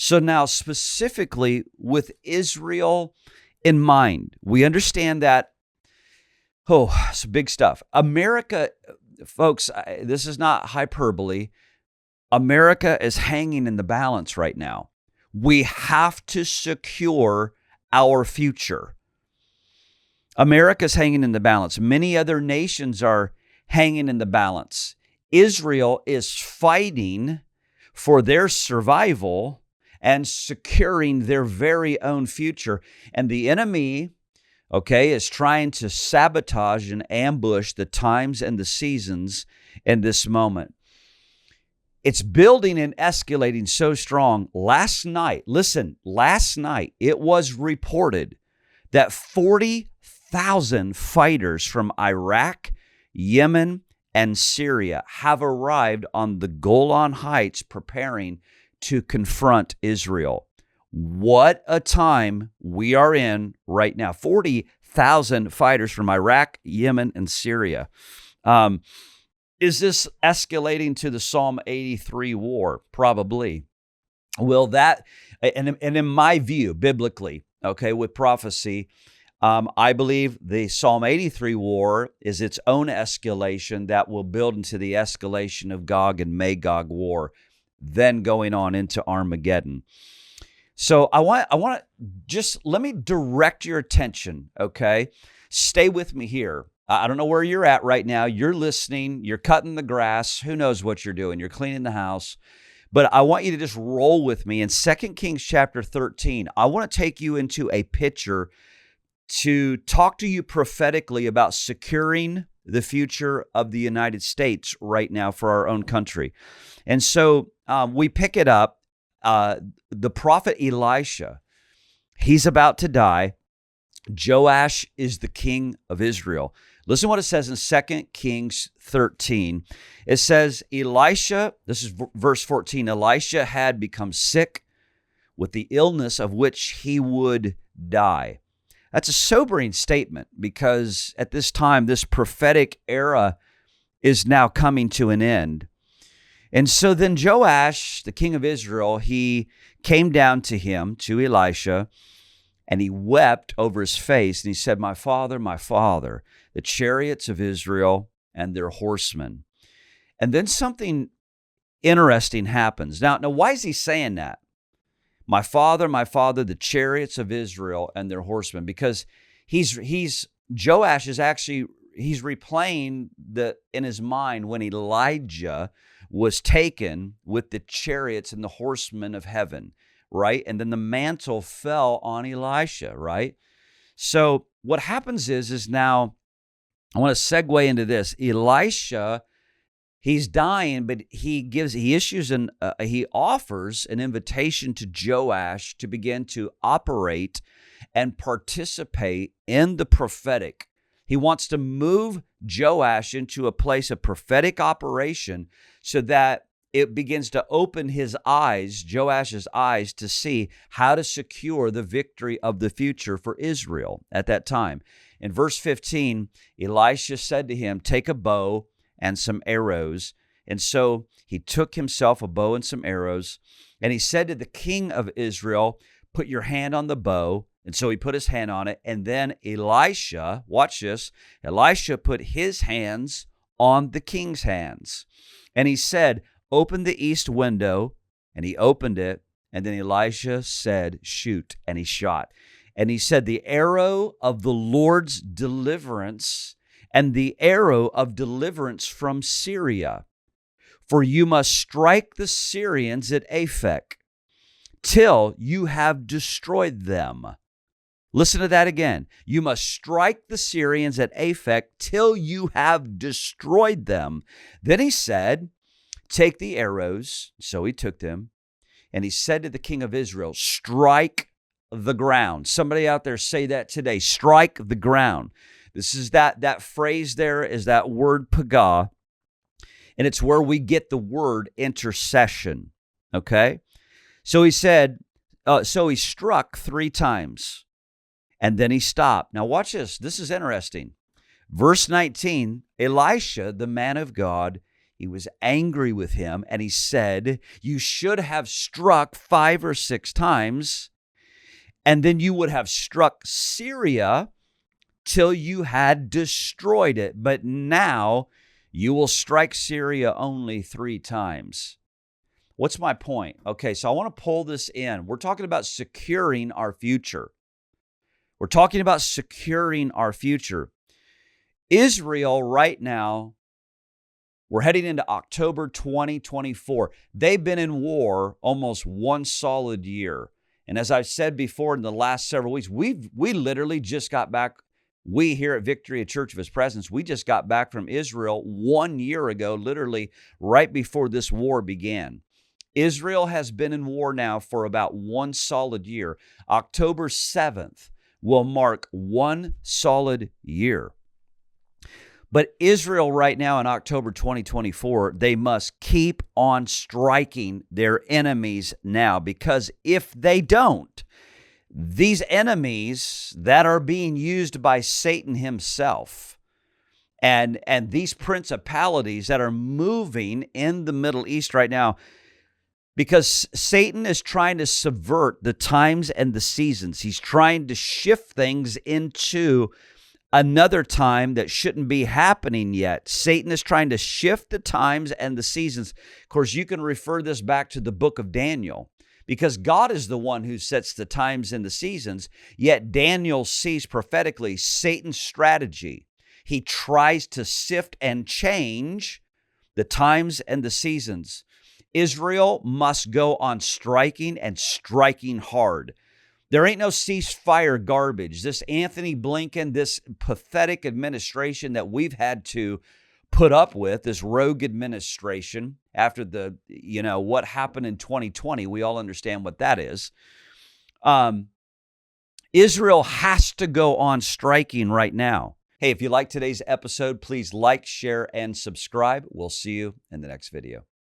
So now specifically with Israel in mind, we understand that, it's big stuff. America, folks, this is not hyperbole. America is hanging in the balance right now. We have to secure our future. America's hanging in the balance. Many other nations are hanging in the balance. Israel is fighting for their survival and securing their very own future. And the enemy, is trying to sabotage and ambush the times and the seasons in this moment. It's building and escalating so strong. Last night, it was reported that 40,000 fighters from Iraq, Yemen, and Syria have arrived on the Golan Heights preparing to confront Israel. What a time we are in right now. 40,000 fighters from Iraq, Yemen, and Syria. Is this escalating to the Psalm 83 war? Probably. Will that, and in my view, biblically, with prophecy, I believe the Psalm 83 war is its own escalation that will build into the escalation of Gog and Magog war, then going on into Armageddon. So I want to just let me direct your attention, Stay with me here. I don't know where you're at right now. You're listening, you're cutting the grass, who knows what you're doing, you're cleaning the house. But I want you to just roll with me in 2 Kings chapter 13. I want to take you into a picture to talk to you prophetically about securing the future of the United States right now for our own country. And so we pick it up. The prophet Elisha, he's about to die. Joash is the king of Israel. Listen to what it says in 2 Kings 13. It says, Elisha, this is verse 14, Elisha had become sick with the illness of which he would die. That's a sobering statement because at this time, this prophetic era is now coming to an end. And so then Joash, the king of Israel, he came down to him, to Elisha, and he wept over his face. And he said, my father, the chariots of Israel and their horsemen. And then something interesting happens. Now, why is he saying that? My father, the chariots of Israel and their horsemen, because Joash is actually, he's replaying in his mind when Elijah was taken with the chariots and the horsemen of heaven, right? And then the mantle fell on Elisha, right? So what happens is now, I want to segue into this. Elisha, he's dying, but he offers an invitation to Joash to begin to operate and participate in the prophetic. He wants to move Joash into a place of prophetic operation so that it begins to open his eyes, Joash's eyes, to see how to secure the victory of the future for Israel at that time. In verse 15, Elisha said to him, take a bow and some arrows. And so he took himself a bow and some arrows. And he said to the king of Israel, put your hand on the bow. And so he put his hand on it. And then Elisha, watch this, Elisha put his hands on the king's hands. And he said, open the east window. And he opened it. And then Elisha said, shoot. And he shot. And he said, the arrow of the Lord's deliverance and the arrow of deliverance from Syria. For you must strike the Syrians at Aphek till you have destroyed them. Listen to that again. You must strike the Syrians at Aphek till you have destroyed them. Then he said, take the arrows. So he took them. And he said to the king of Israel, strike the ground. Somebody out there say that today. Strike the ground. This is that phrase there is that word pagah. And it's where we get the word intercession. Okay? So he said, so he struck 3 times. And then he stopped. Now watch this. This is interesting. Verse 19, Elisha, the man of God, He was angry with him, and he said, you should have struck 5 or 6 times, and then you would have struck Syria till you had destroyed it. But now you will strike Syria only 3 times. What's my point? Okay, so I want to pull this in. We're talking about securing our future. We're talking about securing our future. Israel right now, we're heading into October 2024. They've been in war almost 1 solid year. And as I've said before in the last several weeks, we literally just got back. We here at Victory, a Church of His Presence, we just got back from Israel 1 year ago, literally right before this war began. Israel has been in war now for about 1 solid year. October 7th will mark 1 solid year. But Israel right now in October 2024, they must keep on striking their enemies now, because if they don't, these enemies that are being used by Satan himself and these principalities that are moving in the Middle East right now, because Satan is trying to subvert the times and the seasons. He's trying to shift things into another time that shouldn't be happening yet. Satan is trying to shift the times and the seasons. Of course, you can refer this back to the book of Daniel, because God is the one who sets the times and the seasons, yet Daniel sees prophetically Satan's strategy. He tries to sift and change the times and the seasons. Israel must go on striking and striking hard. There ain't no ceasefire garbage. This Anthony Blinken, this pathetic administration that we've had to put up with, this rogue administration after what happened in 2020, we all understand what that is. Israel has to go on striking right now. Hey, if you like today's episode, please like, share, and subscribe. We'll see you in the next video.